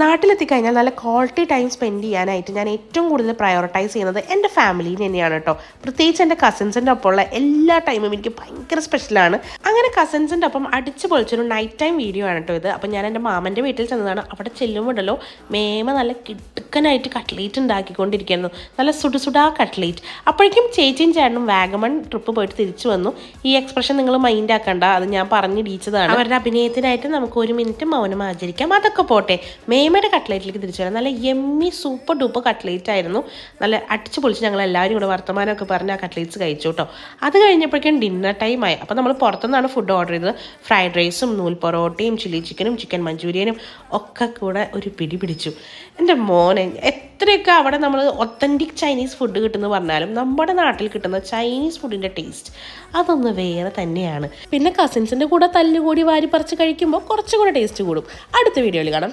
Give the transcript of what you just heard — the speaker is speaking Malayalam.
നാട്ടിലെത്തിക്കഴിഞ്ഞാൽ നല്ല ക്വാളിറ്റി ടൈം സ്പെൻഡ് ചെയ്യാനായിട്ട് ഞാൻ ഏറ്റവും കൂടുതൽ പ്രയോറിറ്റൈസ് ചെയ്യുന്നത് എൻ്റെ ഫാമിലീനെ തന്നെയാണ് കേട്ടോ. പ്രത്യേകിച്ച് എൻ്റെ കസിൻസിൻ്റെ ഒപ്പമുള്ള എല്ലാ ടൈമും എനിക്ക് ഭയങ്കര സ്പെഷ്യലാണ്. അങ്ങനെ കസിൻസിൻ്റെ ഒപ്പം അടിച്ച് പൊളിച്ചൊരു നൈറ്റ് ടൈം വീഡിയോ ആണ് കേട്ടോ ഇത്. അപ്പം ഞാൻ എൻ്റെ മാമൻ്റെ വീട്ടിൽ ചെന്നതാണ്. അവിടെ ചെല്ലുമ്പോഴല്ലോ മേമ നല്ല കിടുക്കനായിട്ട് കട്ട്ലേറ്റ് ഉണ്ടാക്കിക്കൊണ്ടിരിക്കുന്നു. നല്ല സുടുസുടാ കട്ട്ലേറ്റ്. അപ്പോഴേക്കും ചേച്ചിയും ചേട്ടനും വാഗമൺ ട്രിപ്പ് പോയിട്ട് തിരിച്ചു വന്നു. ഈ എക്സ്പ്രഷൻ നിങ്ങൾ മൈൻഡ് ആക്കണ്ട, അത് ഞാൻ പറഞ്ഞിടിച്ചതാണ്. അവരുടെ അഭിനയത്തിനായിട്ട് നമുക്ക് 1 മിനിറ്റ് മൗനം ആചരിക്കാം. അതൊക്കെ പോട്ടെ, മേമയുടെ കട്ട്ലേറ്റിലേക്ക് തിരിച്ചു വരാം. നല്ല യമ്മി സൂപ്പർ ഡൂപ്പർ കട്ട്ലേറ്റ് ആയിരുന്നു. നല്ല അടിച്ചു പൊളിച്ച് ഞങ്ങൾ എല്ലാവരും കൂടെ വർത്തമാനമൊക്കെ പറഞ്ഞ് ആ കട്ട്ലേറ്റ്സ് കഴിച്ചു കേട്ടോ. അത് കഴിഞ്ഞപ്പോഴേക്കും ഡിന്നർ ടൈം ആയി. അപ്പോൾ നമ്മൾ പുറത്തുനിന്നാണ് ഫുഡ് ഓർഡർ ചെയ്തത്. ഫ്രൈഡ് റൈസും നൂൽ പൊറോട്ടയും ചില്ലി ചിക്കനും ചിക്കൻ മഞ്ചൂരിയനും ഒക്കെ കൂടെ ഒരു പിടി പിടിച്ചു. എൻ്റെ മോനെ, എത്രയൊക്കെ അവിടെ നമ്മൾ ഒത്തൻറ്റിക് ചൈനീസ് ഫുഡ് കിട്ടുമെന്ന് പറഞ്ഞാലും നമ്മുടെ നാട്ടിൽ കിട്ടുന്ന ചൈനീസ് ഫുഡിൻ്റെ ടേസ്റ്റ് അതൊന്ന് വേറെ തന്നെയാണ്. പിന്നെ കസിൻസിൻ്റെ കൂടെ തല്ലുകൂടി വാരി പറിച്ച് കഴിക്കുമ്പോൾ കുറച്ചുകൂടെ ടേസ്റ്റ് കൂടും. അടുത്ത വീഡിയോയിൽ കാണാം.